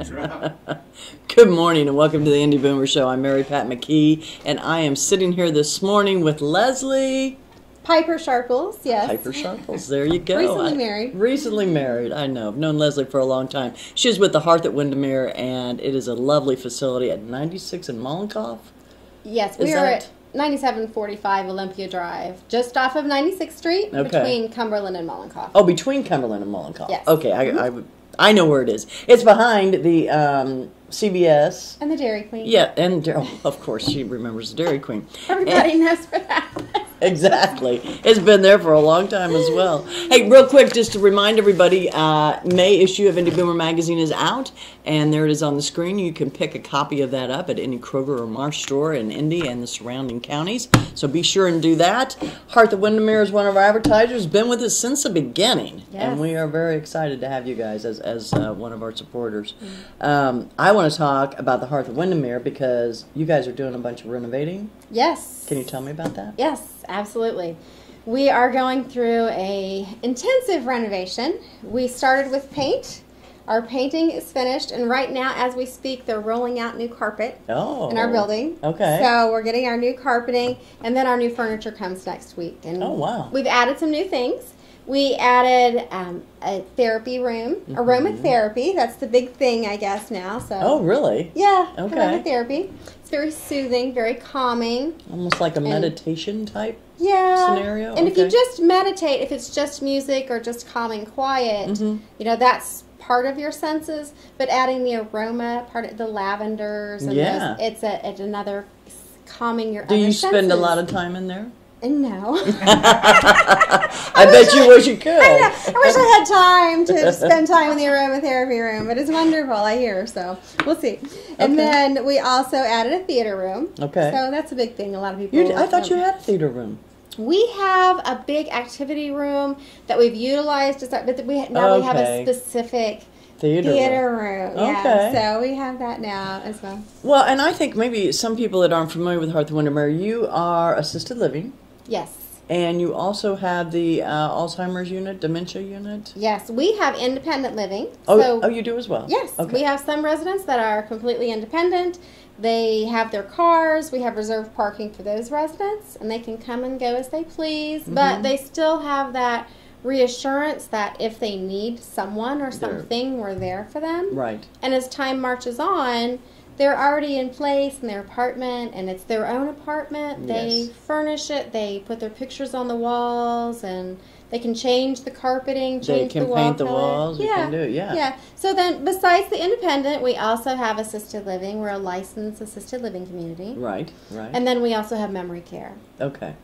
Good morning and welcome to the Indy Boomer Show. I'm Mary Pat McKee and I am sitting here this morning with Leslie Sharples, yes. Piper Sharples, there you go. Recently married. Recently married, I know. I've known Leslie for a long time. She's with the Hearth of Windemere and it is a lovely facility at 96 in Mollenkoff. Yes, we are at 9745 Olympia Drive, just off of 96th Street, between Cumberland and Mollenkoff. Oh, between Cumberland and Mollenkoff. Yes. Okay, I know where it is. It's behind the CBS. And the Dairy Queen. Yeah, and of course she remembers the Dairy Queen. Everybody knows for that. Exactly. It's been there for a long time as well. Hey, real quick, just to remind everybody, May issue of Indy Boomer Magazine is out, and there it is on the screen. You can pick a copy of that up at any Kroger or Marsh store in Indy and the surrounding counties. So be sure and do that. Hearth of Windemere is one of our advertisers, been with us since the beginning. Yes. And we are very excited to have you guys as one of our supporters. I want to talk about the Hearth of Windemere because you guys are doing a bunch of renovating. Yes. Can you tell me about that? Yes, absolutely. We are going through a intensive renovation. We started with paint. Our painting is finished, and right now, as we speak, they're rolling out new carpet in our building. Okay. So we're getting our new carpeting, and then our new furniture comes next week. And oh, wow. We've added some new things. We added a therapy room, aromatherapy. That's the big thing, I guess, now. So. Oh, really? Yeah, okay. Aromatherapy. It's very soothing, very calming. Almost like a meditation type scenario? And okay. if you just meditate, if it's just music or just calm and quiet, you know, that's part of your senses. But adding the aroma, part of the lavenders, and those, it's another calming your other senses. Do you spend a lot of time in there? No. I bet you wish you could. I wish I had time to spend time in the aromatherapy room, but it's wonderful, I hear, so we'll see. And then we also added a theater room. Okay. So that's a big thing. A lot of people... I thought you had a theater room. We have a big activity room that we've utilized, but we have a specific... Theater room. Yeah. Okay. So we have that now as well. Well, and I think maybe some people that aren't familiar with Hearth of Windemere, you are assisted living. Yes. And you also have the Alzheimer's unit, dementia unit? Yes. We have independent living. Oh, you do as well? Yes. Okay. We have some residents that are completely independent. They have their cars. We have reserved parking for those residents, and they can come and go as they please. But they still have that reassurance that if they need someone or something, we're there for them. Right. And as time marches on, they're already in place in their apartment, and it's their own apartment. They furnish it. They put their pictures on the walls, and they can change the carpeting, change the wall color. They can paint the walls. You can do it, Yeah. So then, besides the independent, we also have assisted living. We're a licensed assisted living community. Right, right. And then we also have memory care. Okay.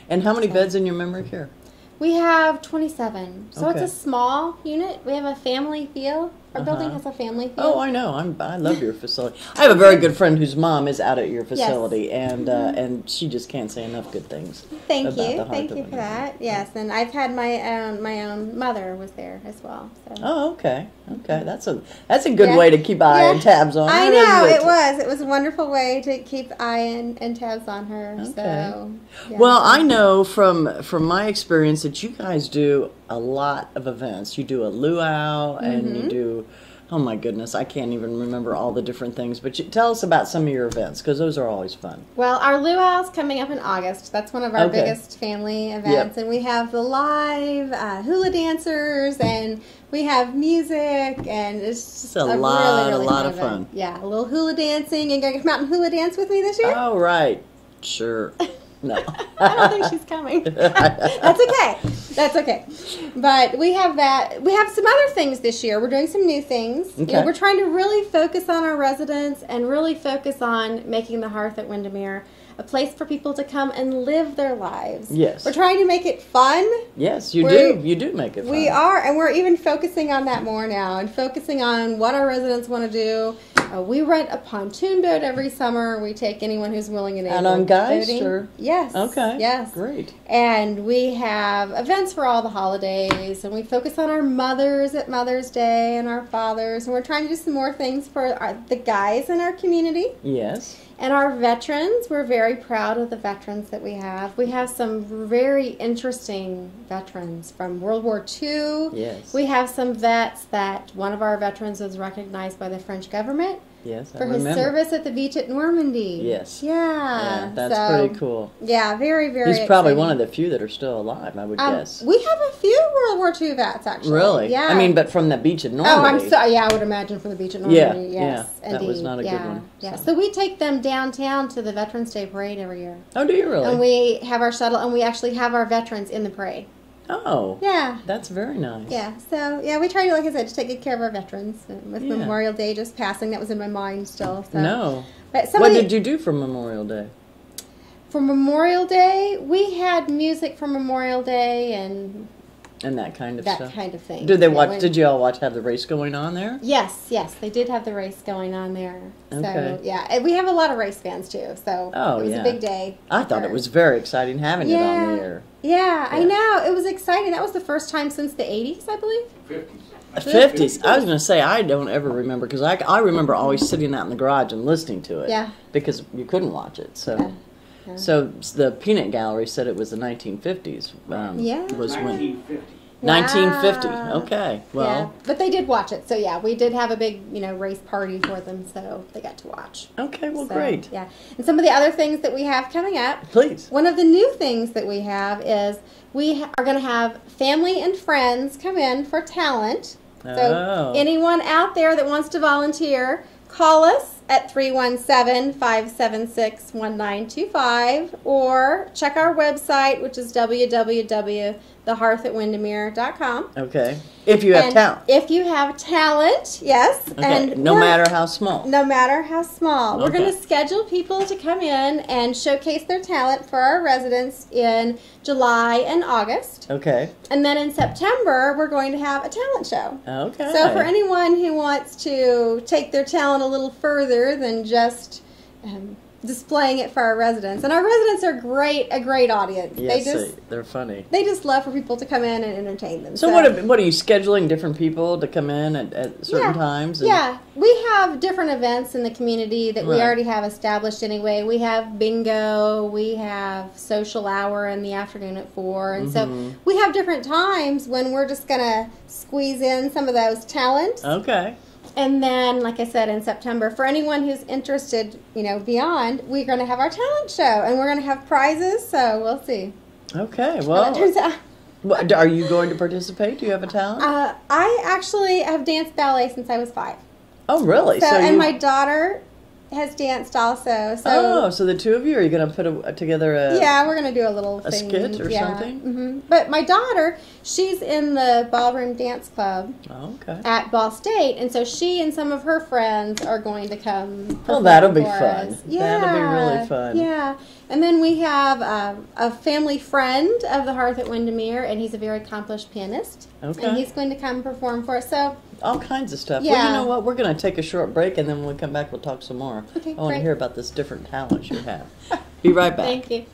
And how many beds in your memory care? We have 27. So it's a small unit. We have a family feel. Our building has a family feel. Oh, I know. I love your facility. I have a very good friend whose mom is out at your facility, and she just can't say enough good things. Thank you for that. Yes, and I've had my own mother was there as well. So. Oh, okay. That's a good way to keep eye and tabs on her. I know it was. It was a wonderful way to keep eye and tabs on her. Okay. So. Yeah. Well, I know from my experience that you guys do a lot of events. You do a luau, and you do, oh my goodness, I can't even remember all the different things, but tell us about some of your events, because those are always fun. Well, our luau's coming up in August. That's one of our biggest family events, and we have the live hula dancers, and we have music, and it's just a lot of fun. Yeah, a little hula dancing. You gonna come out and hula dance with me this year? Oh, right. Sure. No. I don't think she's coming. That's okay. That's okay. But we have that. We have some other things this year. We're doing some new things. Okay. You know, we're trying to really focus on our residents and really focus on making the Hearth at Windemere a place for people to come and live their lives. Yes. We're trying to make it fun. Yes, you do. You do make it fun. We are, and we're even focusing on that more now and focusing on what our residents want to do. We rent a pontoon boat every summer. We take anyone who's willing and able. And on guys, or? Yes. Okay. Yes. Great. And we have events for all the holidays, and we focus on our mothers at Mother's Day and our fathers, and we're trying to do some more things for the guys in our community. Yes. And our veterans, we're very proud of the veterans that we have. We have some very interesting veterans from World War II. Yes. We have some vets that one of our veterans was recognized by the French government. Yes, I for remember. his service at the beach at Normandy. Yes. Yeah. That's pretty cool. Yeah, very, very He's probably exciting. one of the few that are still alive, I would guess. We have a few World War II vets, actually. Really? Yeah. I mean, but from the beach at Oh, Normandy. I'm sorry. Yeah, I would imagine from the beach at Normandy. Yes, yeah. That was not a good one. Yeah. So we take them downtown to the Veterans Day Parade every year. Oh, do you really? And we have our shuttle, and we actually have our veterans in the parade. Oh. Yeah. That's very nice. Yeah. So, yeah, we try to, like I said, to take good care of our veterans. And with Memorial Day just passing, that was in my mind still. So. No. But what did you do for Memorial Day? For Memorial Day, we had music for Memorial Day and that kind of stuff. That kind of thing. Did they watch? Did you all have the race going on there? Yes, they did have the race going on there. Okay. So yeah, and we have a lot of race fans too. So it was a big day. I thought it was very exciting having it on the air. Yeah, I know. It was exciting. That was the first time since the 80s, I believe. 50s. I was going to say, I don't ever remember, because I remember always sitting out in the garage and listening to it. Yeah. Because you couldn't watch it. So so the Peanut Gallery said it was the 1950s. Was when 1950. Okay. Well. Yeah. But they did watch it. So yeah, we did have a big, race party for them, so they got to watch. Okay, well, great. Yeah. And some of the other things that we have coming up. Please. One of the new things that we have is we are going to have family and friends come in for talent. So anyone out there that wants to volunteer, call us at 317-576-1925 or check our website, which is www.thehearthatwindemere.com. Okay. If you have talent. If you have talent, yes. Okay. And no matter how small. No matter how small. We're Okay. going to schedule people to come in and showcase their talent for our residents in July and August. Okay. And then in September, we're going to have a talent show. Okay. So for anyone who wants to take their talent a little further than just displaying it for our residents. And our residents are a great audience. Yes, they're funny. They just love for people to come in and entertain them. So what are you scheduling different people to come in at certain times? Yeah, we have different events in the community that we already have established anyway. We have bingo, we have social hour in the afternoon at 4, and so we have different times when we're just going to squeeze in some of those talents. Okay. And then, like I said, in September, for anyone who's interested, beyond, we're going to have our talent show, and we're going to have prizes, so we'll see. Okay, well, how that turns out. Are you going to participate? Do you have a talent? I actually have danced ballet since I was 5. Oh, really? And my daughter has danced also. So the two of you, are you going to put together a... Yeah, we're going to do a little a thing. skit or something? Mm-hmm. But my daughter, she's in the ballroom dance club at Ball State, and so she and some of her friends are going to come perform. Well, that'll be fun. Yeah. That'll be really fun. Yeah. And then we have a family friend of the Hearth at Windemere, and he's a very accomplished pianist. Okay. And he's going to come perform for us. So all kinds of stuff. Yeah. Well, you know what? We're going to take a short break, and then when we come back, we'll talk some more. Okay, I want to great. hear about this different talents you have. Be right back. Thank you.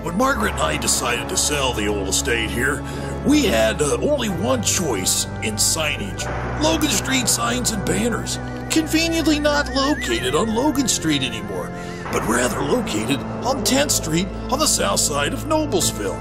When Margaret and I decided to sell the old estate here, we had only one choice in signage. Logan Street signs and banners. Conveniently not located on Logan Street anymore, but rather located on 10th Street on the south side of Noblesville.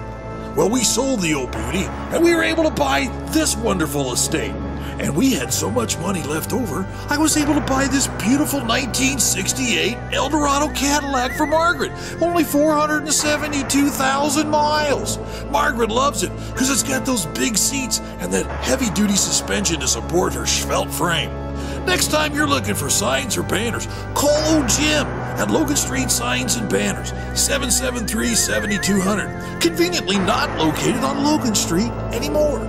Well, we sold the old beauty, and we were able to buy this wonderful estate. And we had so much money left over, I was able to buy this beautiful 1968 Eldorado Cadillac for Margaret. Only 472,000 miles. Margaret loves it because it's got those big seats and that heavy-duty suspension to support her svelte frame. Next time you're looking for signs or banners, call old Jim at Logan Street Signs and Banners, 773-7200. Conveniently not located on Logan Street anymore.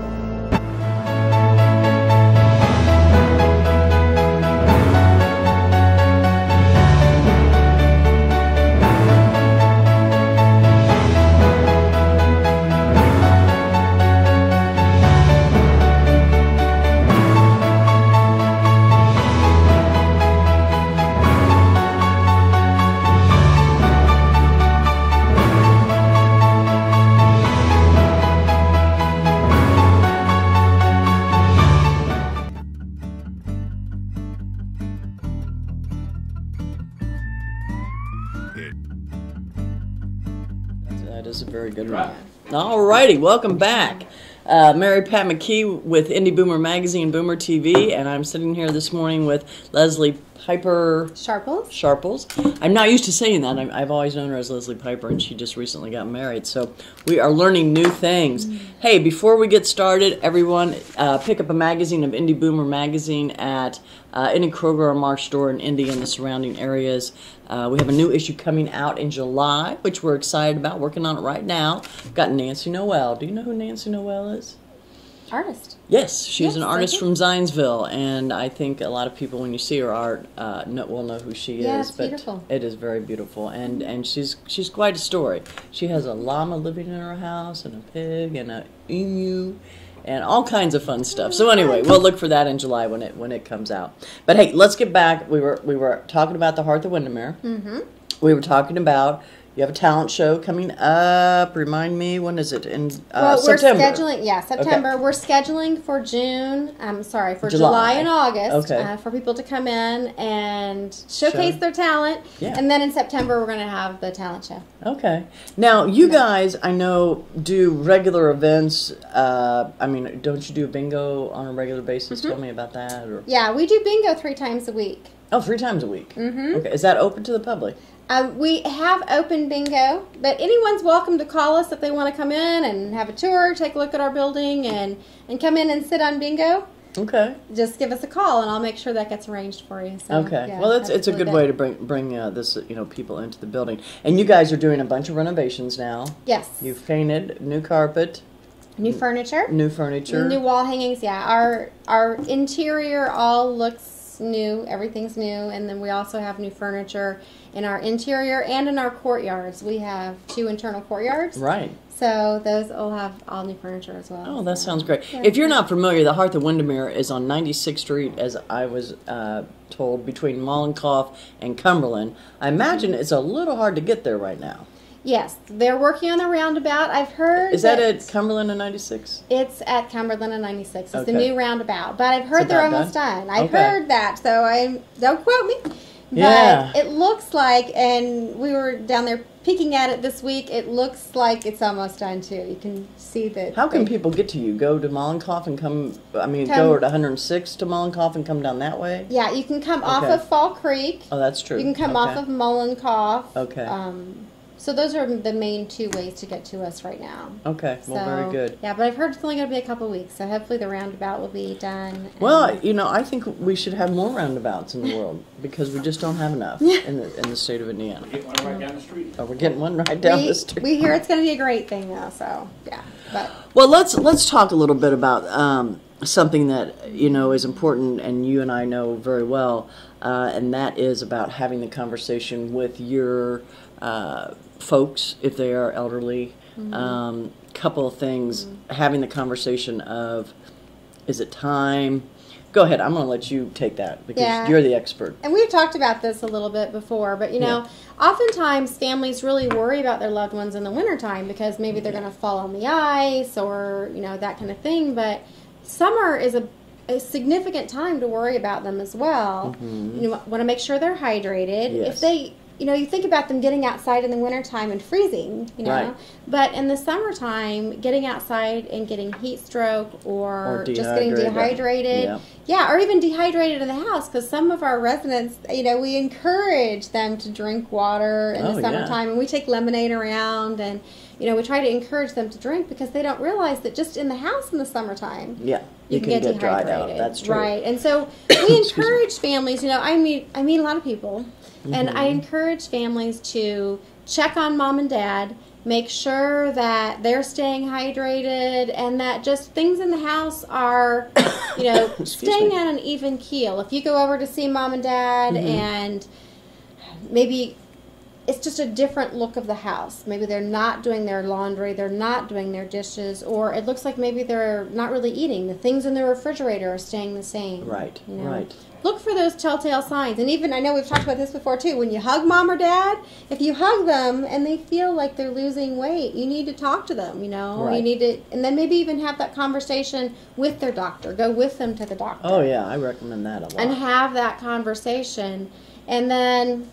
That is a very good one. All righty, welcome back. Mary Pat McKee with Indy Boomer Magazine, Boomer TV, and I'm sitting here this morning with Leslie Sharples. I'm not used to saying that. I've always known her as Leslie Piper, and she just recently got married. So we are learning new things. Hey, before we get started, everyone, pick up a magazine of Indy Boomer Magazine at any Kroger or Marsh store in Indy and the surrounding areas. We have a new issue coming out in July, which we're excited about, working on it right now. We've got Nancy Noel. Do you know who Nancy Noel is? Artist. Yes, she's an artist from Zionsville, and I think a lot of people, when you see her art, will know who she is. It's beautiful. It is very beautiful, and she's quite a story. She has a llama living in her house, and a pig, and a emu, and all kinds of fun stuff. So anyway, we'll look for that in July when it comes out. But hey, let's get back. We were talking about the Hearth of Windemere. We were talking about. You have a talent show coming up. Remind me, when is it? In September. We're scheduling, September. Okay. We're scheduling for July and August for people to come in and showcase their talent. Yeah. And then in September, we're going to have the talent show. Okay. Now, you guys, I know, do regular events. Don't you do bingo on a regular basis? Tell me about that. Or... Yeah, we do bingo 3 times a week. Oh, 3 times a week. Okay. Is that open to the public? We have open bingo, but anyone's welcome to call us if they want to come in and have a tour, take a look at our building, and come in and sit on bingo. Okay. Just give us a call, and I'll make sure that gets arranged for you. So, okay. Yeah, well, it's a good way to bring this people into the building. And you guys are doing a bunch of renovations now. Yes. You've painted, new carpet. New furniture. New furniture. New wall hangings. Yeah. Our interior all looks new. Everything's new, and then we also have new furniture in our interior and in our courtyards. We have 2 internal courtyards. Right. So those will have all new furniture as well. Oh, that sounds great. If you're not familiar, the Hearth of Windemere is on 96th Street, as I was told, between Mollenkoff and Cumberland. I imagine it's a little hard to get there right now. Yes, they're working on the roundabout. I've heard. Is that at Cumberland and 96? It's at Cumberland and 96. It's the new roundabout. But I've heard they're almost done. I've heard that, so don't quote me. But it looks like, and we were down there peeking at it this week, it looks like it's almost done too. You can see that. How can people get to you? Go to Mollenkoff and go to 106 to Mollenkoff and come down that way? Yeah, you can come off of Fall Creek. Oh, that's true. You can come off of Mollenkoff. Okay. So those are the main 2 ways to get to us right now. Okay, well, very good. Yeah, but I've heard it's only going to be a couple weeks, so hopefully the roundabout will be done. Well, I think we should have more roundabouts in the world because we just don't have enough in the state of Indiana. We're getting one right down the street. Oh, we're getting one right down the street. We hear it's going to be a great thing, though. So yeah. But well, let's talk a little bit about something that is important, and you and I know very well, and that is about having the conversation with your folks, if they are elderly. Couple of things. Having the conversation of, is it time? Go ahead. I'm going to let you take that because you're the expert. And we've talked about this a little bit before, but oftentimes families really worry about their loved ones in the wintertime because maybe they're going to fall on the ice or that kind of thing. But summer is a significant time to worry about them as well. You want to make sure they're hydrated. Yes. If they you think about them getting outside in the wintertime and freezing, right. But in the summertime, getting outside and getting heat stroke or just getting dehydrated. Yeah, or even dehydrated in the house, because some of our residents, we encourage them to drink water in the summertime, and we take lemonade around, and, we try to encourage them to drink because they don't realize that just in the house in the summertime, you can get dehydrated. Dried out. That's true. Right, and so we encourage families, I meet a lot of people, and I encourage families to check on mom and dad, make sure that they're staying hydrated, and that just things in the house are, staying on an even keel. If you go over to see mom and dad and maybe it's just a different look of the house. Maybe they're not doing their laundry, they're not doing their dishes, or it looks like maybe they're not really eating. The things in the refrigerator are staying the same. Right, right. Look for those telltale signs. And even, I know we've talked about this before too, when you hug mom or dad, if you hug them and they feel like they're losing weight, you need to talk to them, Right. You need to, and then maybe even have that conversation with their doctor. Go with them to the doctor. Oh yeah, I recommend that a lot. And have that conversation. And then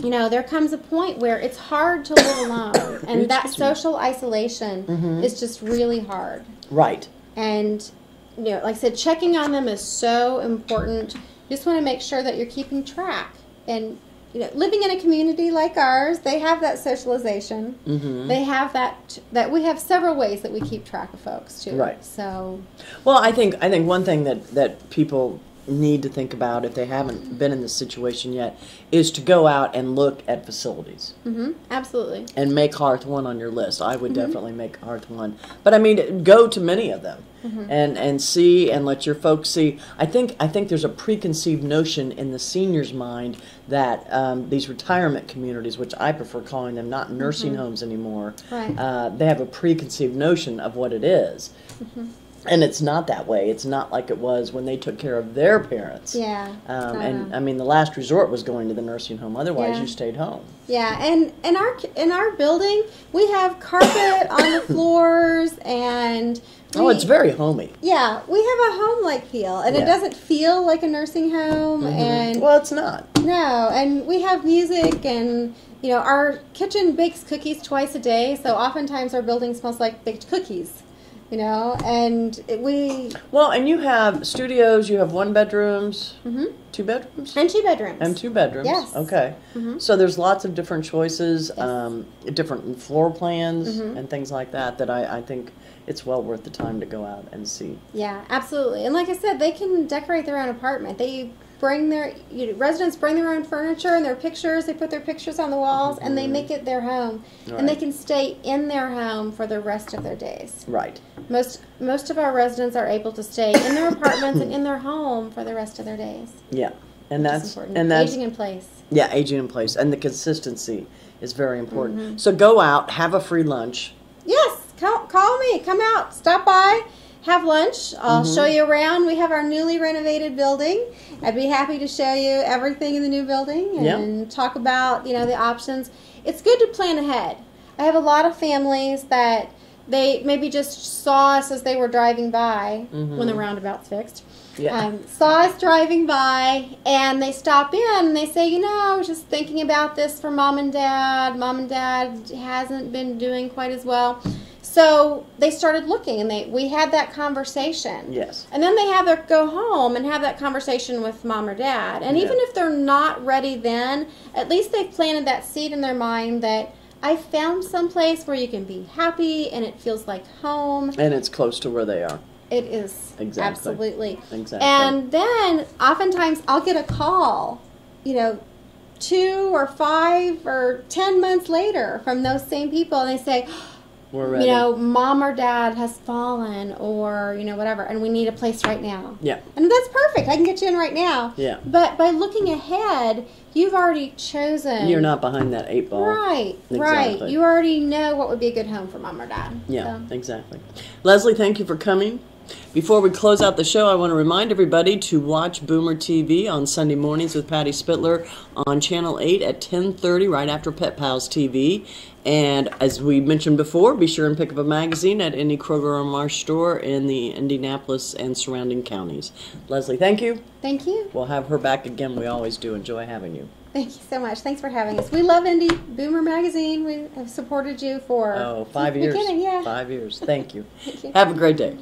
you know, there comes a point where it's hard to live alone, and that social isolation is just really hard. Right. And, you know, like I said, checking on them is so important. You just want to make sure that you're keeping track. And, you know, living in a community like ours, they have that socialization. They have that we have several ways that we keep track of folks too. Right. So, well, I think one thing that people need to think about if they haven't been in this situation yet is to go out and look at facilities. Absolutely. And make Hearth one on your list. I would definitely make Hearth one. But I mean, go to many of them and see and let your folks see. I think there's a preconceived notion in the seniors' mind that these retirement communities, which I prefer calling them, not nursing homes anymore, they have a preconceived notion of what it is. And it's not that way. It's not like it was when they took care of their parents. Yeah. And I mean, the last resort was going to the nursing home. Otherwise, you stayed home. Yeah, and in our building, we have carpet on the floors, and it's very homey. Yeah, we have a home-like feel, and it doesn't feel like a nursing home. And well, it's not. No, and we have music, and you know, our kitchen bakes cookies twice a day, so oftentimes our building smells like baked cookies. You know, and and you have studios. You have 1 bedrooms, 2 bedrooms, and 2 bedrooms, and 2 bedrooms. Yes. Okay. So there's lots of different choices, different floor plans, and things like that. That I think it's well worth the time to go out and see. Yeah, absolutely. And like I said, they can decorate their own apartment. They bring residents bring their own furniture and their pictures. They put their pictures on the walls, and they make it their home. Right. And they can stay in their home for the rest of their days. Right. Most of our residents are able to stay in their apartments and in their home for the rest of their days. Yeah, and that's important. Aging in place. Yeah, aging in place, and the consistency is very important. So go out, have a free lunch. Yes, call me. Come out, stop by. Have lunch. I'll show you around. We have our newly renovated building. I'd be happy to show you everything in the new building and talk about, you know, the options. It's good to plan ahead. I have a lot of families that they maybe just saw us as they were driving by when the roundabout's fixed. Yeah. Saw us driving by, and they stop in and they say, you know, I was just thinking about this for Mom and Dad. Mom and Dad hasn't been doing quite as well. So they started looking, and we had that conversation. Yes. And then they have to go home and have that conversation with Mom or Dad. And even if they're not ready then, at least they've planted that seed in their mind that I found someplace where you can be happy and it feels like home. And it's close to where they are. It is. Exactly. Absolutely. Exactly. And then oftentimes I'll get a call, you know, 2 or 5 or 10 months later from those same people, and they say, we're ready. You know, Mom or Dad has fallen, or, you know, whatever, and we need a place right now. Yeah. And that's perfect. I can get you in right now. Yeah. But by looking ahead, you've already chosen. You're not behind that 8 ball. Right. Exactly. Right. You already know what would be a good home for Mom or Dad. Yeah, exactly. Leslie, thank you for coming. Before we close out the show, I want to remind everybody to watch Boomer TV on Sunday mornings with Patty Spittler on Channel 8 at 10:30, right after Pet Pals TV. And as we mentioned before, be sure and pick up a magazine at any Kroger or Marsh store in the Indianapolis and surrounding counties. Leslie, thank you. Thank you. We'll have her back again. We always do. Enjoy having you. Thank you so much. Thanks for having us. We love Indy Boomer Magazine. We have supported you for 5 years. beginning, yeah. 5 years. Thank you. Thank you. Have a great day.